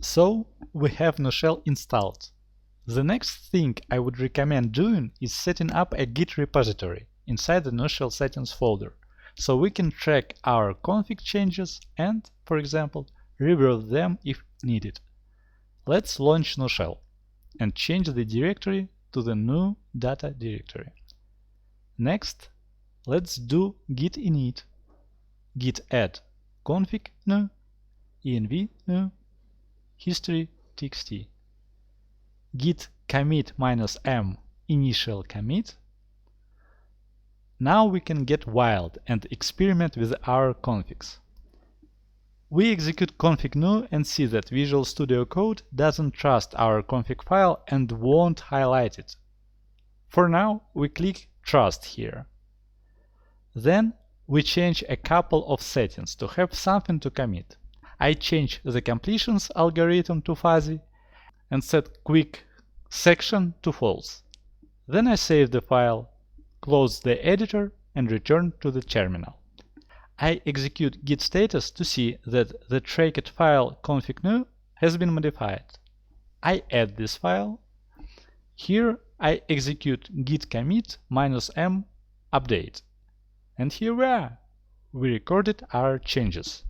So we have Nushell installed. The next thing I would recommend doing is setting up a Git repository inside the Nushell settings folder, so we can track our config changes and, for example, revert them if needed. Let's launch Nushell and change the directory to the new data directory. Next, let's do git init, git add config new, env new, history txt, git commit -m initial commit. Now we can get wild and experiment with our configs. We execute config new and see that Visual Studio Code doesn't trust our config file and won't highlight it. For now, we click Trust here. Then we change a couple of settings to have something to commit. I change the completions algorithm to fuzzy and set quick section to false. Then I save the file, close the editor and return to the terminal. I execute git status to see that the tracked file config new has been modified. I add this file. Here I execute git commit -m update. And here we are. We recorded our changes.